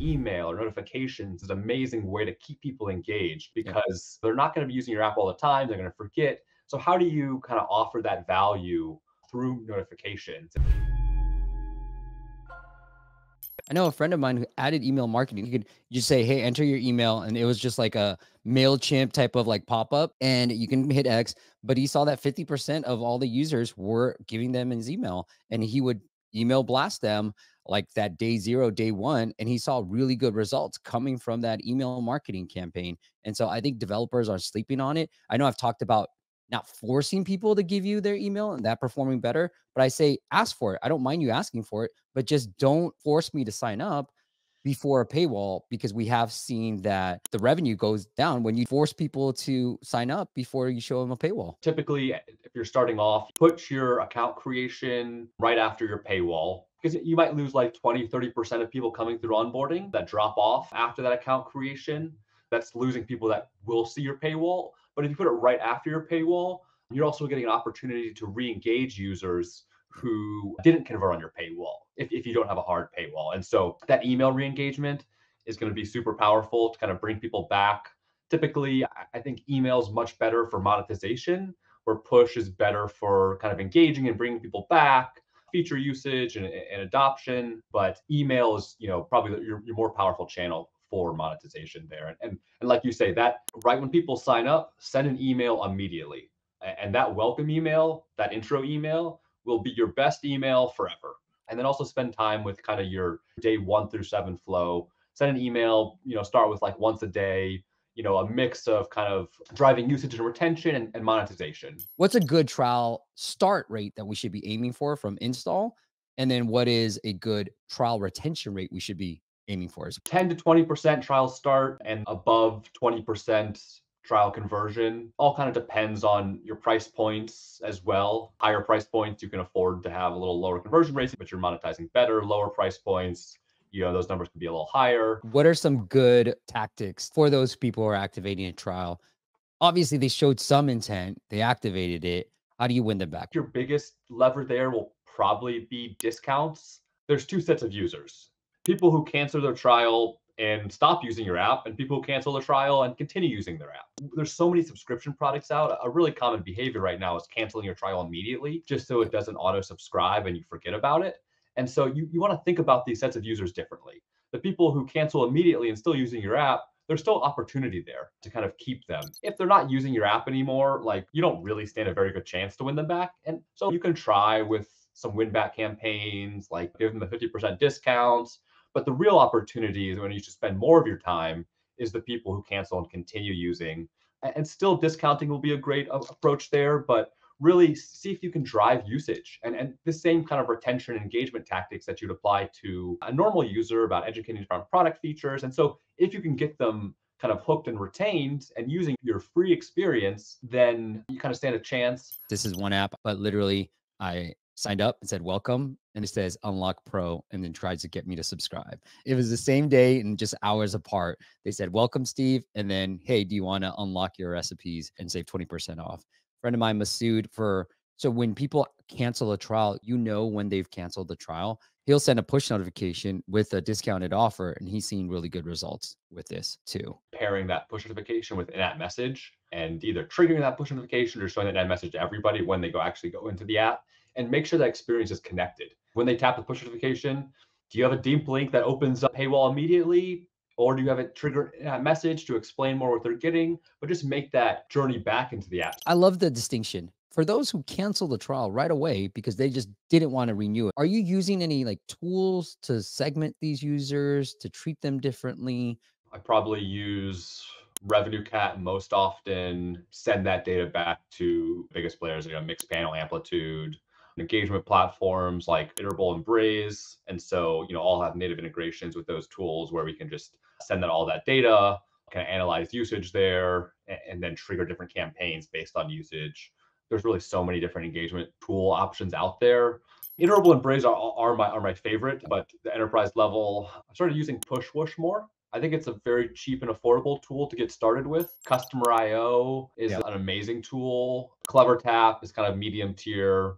email or notifications is an amazing way to keep people engaged Yeah. because they're not going to be using your app all the time. They're going to forget. So how do you kind of offer that value through notifications? I know a friend of mine who added email marketing. You could just say, "Hey, enter your email," and it was just like a Mailchimp type of like pop up, and you can hit X. But he saw that 50% of all the users were giving them his email, and he would email blast them like that day zero, day one, and he saw really good results coming from that email marketing campaign. And so I think developers are sleeping on it. I know I've talked about not forcing people to give you their email and that performing better, but I say ask for it. I don't mind you asking for it, but just don't force me to sign up before a paywall, because we have seen that the revenue goes down when you force people to sign up before you show them a paywall. Typically, if you're starting off, put your account creation right after your paywall because you might lose like 20, 30% of people coming through onboarding that drop off after that account creation. That's losing people that will see your paywall. But if you put it right after your paywall, you're also getting an opportunity to re-engage users Yeah. who didn't convert on your paywall if you don't have a hard paywall. And so that email re-engagement is going to be super powerful to kind of bring people back. Typically, I think email is much better for monetization, where push is better for kind of engaging and bringing people back, feature usage and adoption. But email is, probably your more powerful channel for monetization there. And like you say, that right when people sign up, send an email immediately. And that welcome email, that intro email, will be your best email forever. And then also spend time with kind of your day 1 through 7 flow. Send an email, start with like once a day, a mix of kind of driving usage and retention and monetization. What's a good trial start rate that we should be aiming for from install? And then what is a good trial retention rate we should be aiming for? 10 to 20% trial start and above 20% trial conversion all kind of depends on your price points as well. Higher price points, you can afford to have a little lower conversion rates, but you're monetizing better. Lower price points, those numbers can be a little higher. What are some good tactics for those people who are activating a trial? Obviously, they showed some intent, they activated it. How do you win them back? Your biggest lever there will probably be discounts. There's two sets of users: people who cancel their trial and stop using your app, and people who cancel the trial and continue using their app. There's so many subscription products out. A really common behavior right now is canceling your trial immediately just so it Yep. doesn't auto subscribe and you forget about it. And so you want to think about these sets of users differently. The people who cancel immediately and still using your app, there's still opportunity there to kind of keep them. If they're not using your app anymore, like you don't really stand a very good chance to win them back. And so you can try with some win back campaigns, like give them the 50% discounts. But the real opportunity is when you should spend more of your time is the people who cancel and continue using. And still discounting will be a great approach there, but really see if you can drive usage and the same kind of retention and engagement tactics that you'd apply to a normal user about educating around product features. And so if you can get them kind of hooked and retained and using your free experience, then you kind of stand a chance. This is one app, but literally I signed up and said welcome, and it says unlock pro, and then tries to get me to subscribe. It was the same day and just hours apart. They said welcome, Steve, and then hey, do you want to unlock your recipes and save 20% off? Friend of mine was sued for, so when people cancel a trial, when they've canceled the trial. He'll send a push notification with a discounted offer, and he's seen really good results with this too. Pairing that push notification with in-app message and either triggering that push notification or showing that in-app message to everybody when they go into the app, and make sure that experience is connected. When they tap the push notification, do you have a deep link that opens up paywall immediately? Or do you have it trigger a message to explain more what they're getting? But just make that journey back into the app. I love the distinction. For those who cancel the trial right away because they just didn't want to renew it, are you using any like tools to segment these users to treat them differently? I probably use revenue cat most often, send that data back to biggest players, mixed panel amplitude, engagement platforms like Iterable and Braze. And so, all have native integrations with those tools where we can just send all that data, kind of analyze usage there, and then trigger different campaigns based on usage. There's really so many different engagement tool options out there. Iterable and Braze are my favorite, but the enterprise level, I started using Push Whoosh more. I think it's a very cheap and affordable tool to get started with. Customer IO is Yeah. an amazing tool. Clever Tap is kind of medium tier.